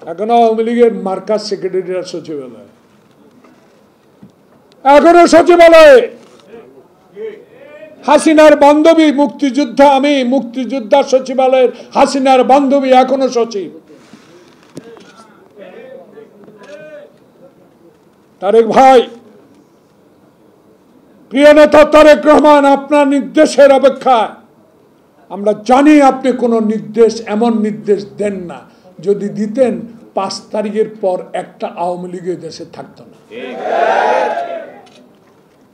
এখনো আওয়ামী লীগের মার্কাজ সেক্রেটারিরা সচিবালয়ে, এখনো সচিবালয়ে হাসিনার বান্ধবী মুক্তিযোদ্ধা, আমি মুক্তিযোদ্ধা সচিবালয়ের হাসিনার বান্ধবী এখনো সচিব। তারেক ভাই, প্রিয় নেতা তারেক রহমান, আপনার নির্দেশের অপেক্ষায়। আমরা জানি আপনি কোনো নির্দেশ, এমন নির্দেশ দেন না, যদি দিতেন 5 তারিখের পর একটা আওয়ামী লীগের দেশে থাকতো না।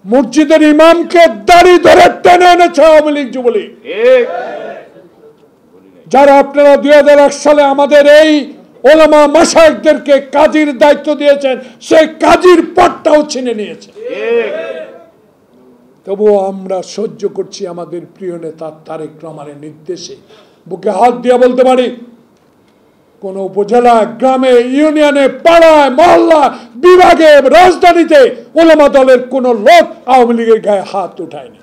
মসজিদের ইমামকে দাড়ি ধরে টেনে এনেছে আওয়ামী লীগ যুবলীগ, যারা আপনারা 2001 সালে আমাদের এই ওলামা মাশায়েখদেরকে কাজীর দায়িত্ব দিয়েছেন, সেই কাজীর পদটাও ছিনে নিয়েছে। তবুও আমরা সহ্য করছি আমাদের প্রিয় নেতা তারেক রহমানের নির্দেশে। বুকে হাত দিয়ে বলতে পারি, কোন উপজেলা, গ্রামে, ইউনিয়নে, পাড়ায়, মহল্লা, বিভাগে, রাজধানীতে ওলামা দলের কোন লোক আওয়ামী লীগের গায়ে হাত উঠায়নি।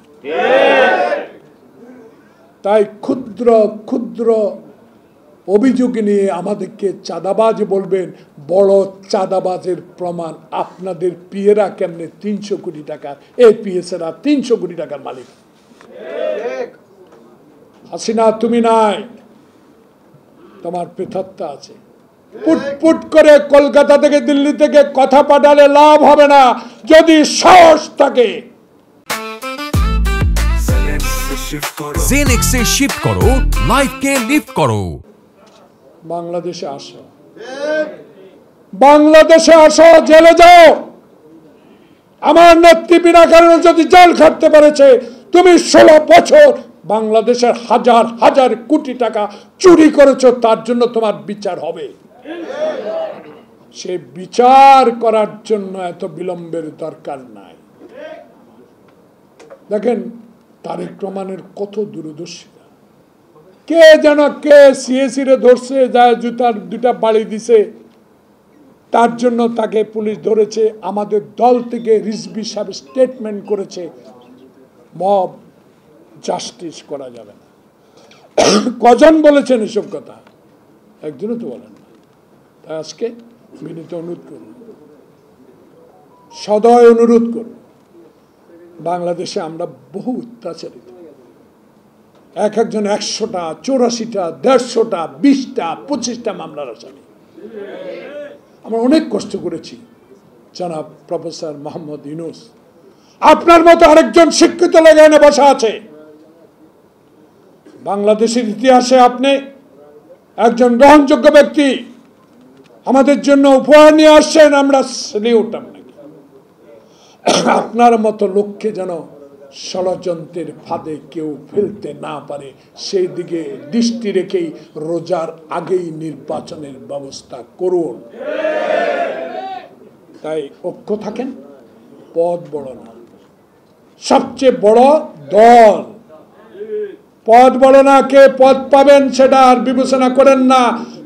তাই ক্ষুদ্র ক্ষুদ্র অভিযোগ নিয়ে আমাদেরকে চাঁদাবাজ বলবেন, বড় চাঁদাবাজের প্রমাণ আপনাদের পিয়েরা কেমনে 300 কোটি টাকার, এই পিএসেরা 300 কোটি টাকার মালিক। হাসিনা, তুমি নাই, তোমার পৃথকতা আছে। পুটপুট করে কলকাতা থেকে, দিল্লি থেকে কথা পাঠালে লাভ হবে না, যদি সাহস থাকে। জেনেক্সে শিফট করো, লাইফকে লিফট করো। বাংলাদেশে আসো, বাংলাদেশে আসো, জেলে যাও। আমার নেত্রী বিনা কারণে যদি জেল খাটতে পেরেছে, তুমি 16 বছর বাংলাদেশের হাজার হাজার কোটি টাকা চুরি করেছো, তার জন্য তোমার বিচার হবে। সে বিচার করার জন্য এত বিলম্বের দরকার নাই। দেখেন তারেক রহমানের কত দূরদর্শিতা। কে যেন কে সিএসি রে ধরছে, যায় জুতার 2টা বাড়ি দিছে, তার জন্য তাকে পুলিশ ধরেছে। আমাদের দল থেকে রিজভী সাহেব স্টেটমেন্ট করেছে, মব জাস্টিস করা যাবে না। কজন বলেছেন এসব কথা? একজনও তো বলেন না। তাই আজকে বিনীত অনুরোধ করুন, সদয় অনুরোধ করুন, বাংলাদেশে আমরা বহু অত্যাচারিত। একজন 100টা, 84টা, 150টা, 20টা, 25টা মামলার আসামি। আমরা অনেক কষ্ট করেছি। জনাব প্রফেসর মোহাম্মদ ইউনূস, আপনার মতো আরেকজন শিক্ষিত লাগানে বসা আছে। বাংলাদেশের ইতিহাসে আপনি একজন গ্রহণযোগ্য ব্যক্তি, আমাদের জন্য উপহার নিয়ে আসছেন, আমরা স্যালিউট আপনাকে। আপনার মতো লোককে যেন ষড়যন্ত্রের ফাঁদে কেউ ফেলতে না পারে, সেই দিকে দৃষ্টি রেখেই রোজার আগেই নির্বাচনের ব্যবস্থা করুন। তাই ঐক্য থাকেন, পদ বড় না, সবচেয়ে বড় দল। পদ বড় না, কে পদ পাবেন সেটা আর বিবেচনা করেন না,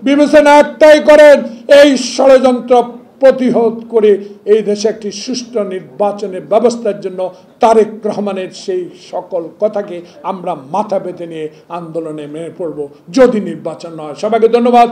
বিবেচনা একটাই করেন, এই ষড়যন্ত্র প্রতিহত করে এই দেশে একটি সুষ্ঠু নির্বাচনের ব্যবস্থার জন্য তারেক রহমানের সেই সকল কথাকে আমরা মাথা পেতে নিয়ে আন্দোলনে মেনে পড়ব, যদি নির্বাচন না হয়। সবাইকে ধন্যবাদ।